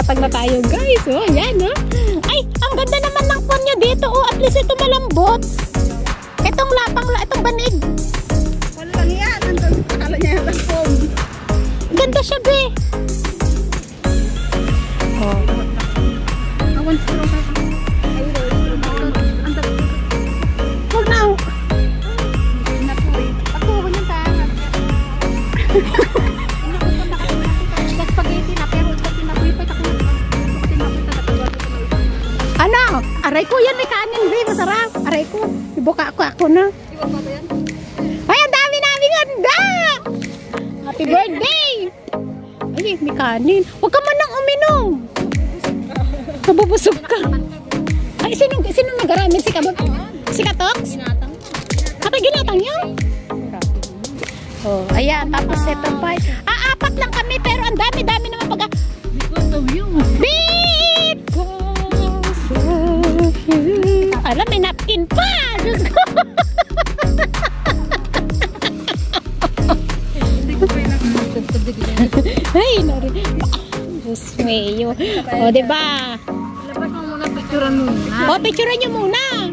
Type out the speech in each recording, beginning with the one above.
nakatatag na tayo guys. Oh, yan oh. Ay, ang ganda naman ng phone niya dito. Oh, at least ito malambot. Itong itong banig. Wala lang yan. Akala niya yung phone. Ganda siya, be. Oh. Awan straw ka. Huwag na. Patuhon yung tangan. Spaghetti na pero tinapoy pa ako. Ano? Aray ko yan, may kanin, be. Masarap. Aray ko. Ibuka ako na. Ay, ang dami namin handa! Happy birthday! Ay, may kanin. Huwag ka man nang uminom. Kabubusog ka. Ay, sino nag-aramid? Si Katox? Kapag ginatang yun? Oh, ayan. Tapos ito pa. Apat lang kami pero ang dami-dami naman pag... Because of you. Because of you. Alam, may napkin pa. Diyos ko. Ay, nari. Diyos mayo. O, diba? Labas mo muna, picturean muna. O, picturean nyo muna.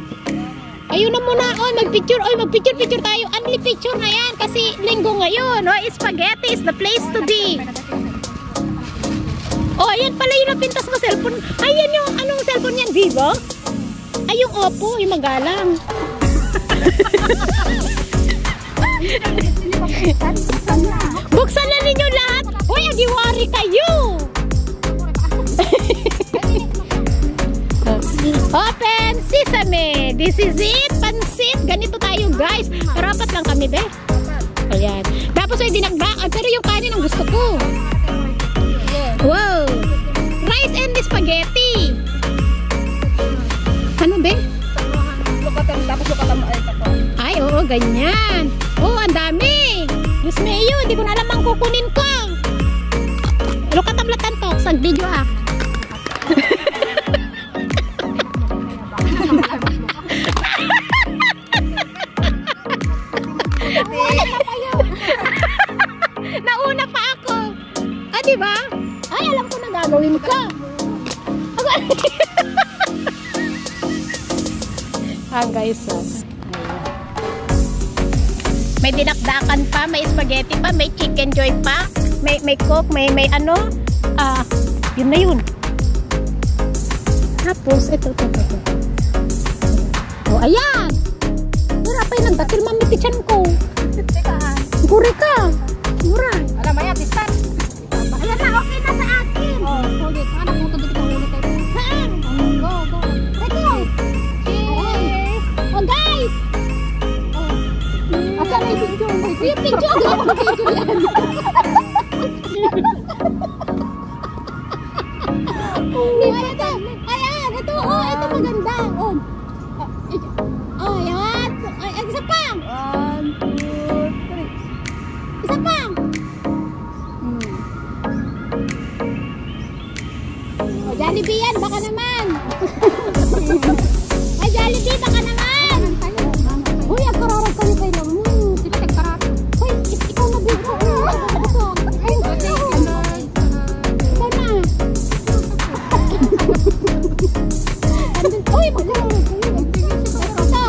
Ayun na muna. O, mag-picture. O, mag-picture tayo. Only picture na yan. Kasi linggo ngayon. O, spaghetti is the place to be. O, ayan pala yung napintas mo cellphone. Ayan yung, anong cellphone yan, Vivo? Ay, yung Oppo, yung magalang. Buksan na ninyo lahat. Hoy, agiwari kayo. Open sesame. This is it. Pansit. Ganito tayo, guys. Pero apat lang kami, be. Ayan. Tapos ay dinagdaan. Pero yung kanin ang gusto ko. Wow. Rice and spaghetti. Ano, be? Tapos lukatan mo. Ay, oo, ganyan. Oo, ang dami. Diyos mayo, hindi ko na alam ang kukunin ko. Lukatan to. Sa video, ah. Nauna pa ako. Ah, diba? Ay, alam ko na gagawin ko. Guys, may dinakdakan pa, may spaghetti pa, may chicken joy pa, may coke, may ano, yun na yun. Tapos, ito. Oh, ayan! Wala pa yung nagdakil, mamitichan ko. Guri ka! Guray! Alam mo yan, tistan. Ayan na, okay na sa akin. Oh, ulit. Ano mo ito dito ulit kayo? Saan? Go. Ito! Oh, guys! Asa na yung picture? Yung picture, agad ang picture yan. Ayan, ito, oh, ito maganda. Oh, ayan. Ay, isa pa. 1, 2, 3. Isa pa. Oh, Jollibee yan, baka naman. Ay, Jollibee, baka naman. Uy, ang kararag kayo kayo. Sino nagkarap? Uy, ikaw na bigla. Ay, ikaw na. Uy, magkararag kayo. Ikaw na.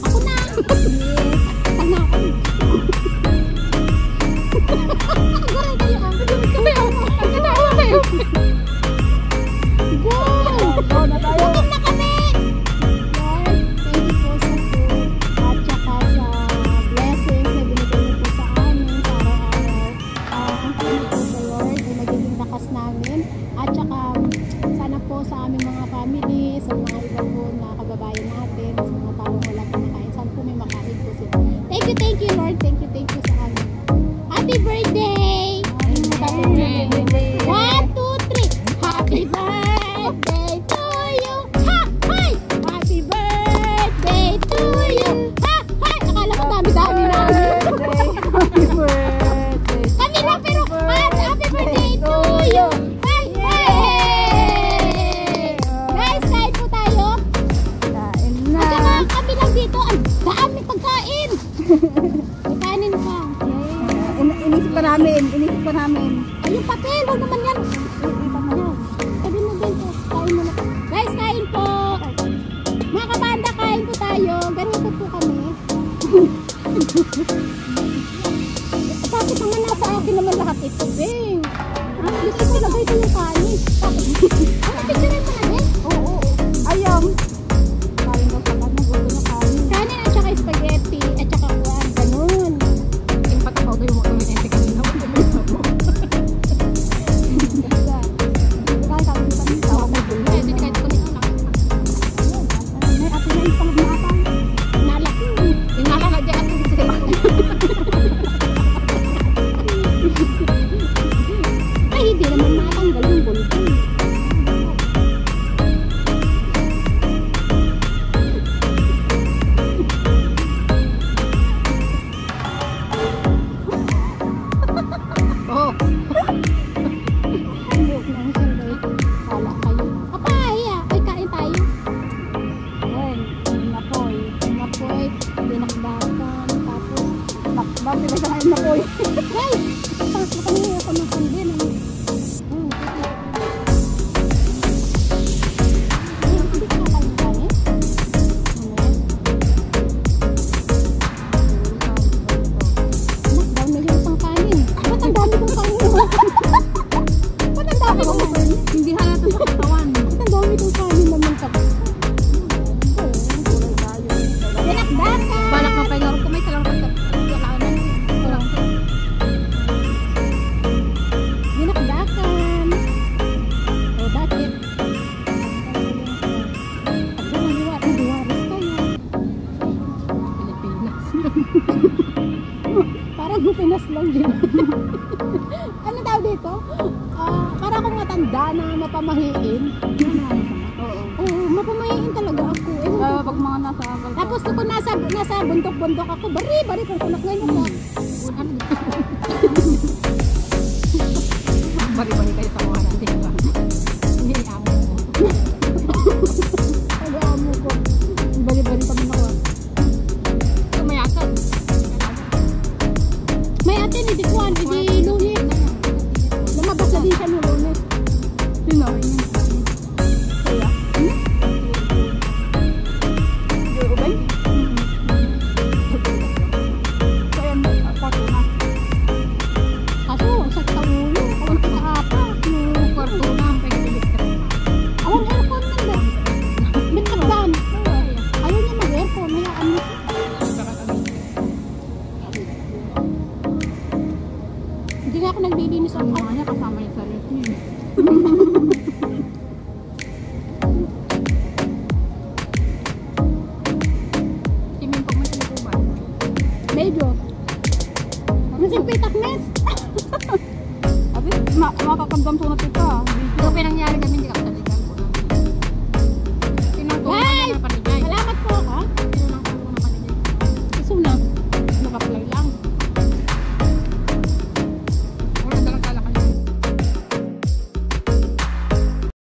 Ako na. Ano ako? Go na tayo. Gutom na kami. At saka sana po sa aming mga family, sa mga iba po na kababayan natin, sa mga taong wala kumakain, sana po may makain po sila. Thank you Lord, thank you sa amin. Happy birthday! 1, 2, 3. Happy birthday to you! Ha! Hi! Happy birthday to you! Ha! Hi! Akala ko dami-dami na. Happy birthday. Kami na pero happy birthday to you! Dito, ang dami pagkain. May kanin pa. Inisip pa namin. Ay, yung papel, huwag naman yan. Bakit naman nasa akin naman lahat ito, Beng? Gusto ko lagay ito yung kanin. Picture mo na, Beng? Oo. Ayam. Kain daw sa kanya. Gusto niya kanin. Kanin at saka spaghetti at saka kuwan. Ganun. Yung patapaw daw yung mga kuminente kanina. Kaya sabi ko kanina. Tawag may bulo. Pwede kahit kunin ko lang. May ate na yung palagmatan. Nalak yun. Yung nakalagay at yung cellphone. Ay, hindi naman matanggal yung bulto. Oo. Ang buhok ng sila. Kala kayo. Apay, ay kain tayo. Ayun. Napoy. Mapoy, dinakdakan, tapos Bakit ba sa kain napoy? guys, tapos kami ako ng kandin. Hindi ka kain kanin? Anak, daw na yung isang kanin. Ba't ang dami kong kanin? Ba't ang dami kong kanin? Hindi halata sa katawan. Ba't ang dami kong kanin naman sa dinakdakan? Balak ng pahinga ko may salang sa kailangan. Dinakdakan. O bakit? Ako maniwala, diwaris kayo. Pilipinas. Parang Pinas lang din. Ano tawag dito? Para akong matanda na mapamahiin. Oo. Oo, mapamahiin talaga ako. Ewan ko. Pag mga nasa agal ko. Tapos kung nasa bundok-bundok ako, bari-bari kung kunak ngayon ako. Bari-bari kayo.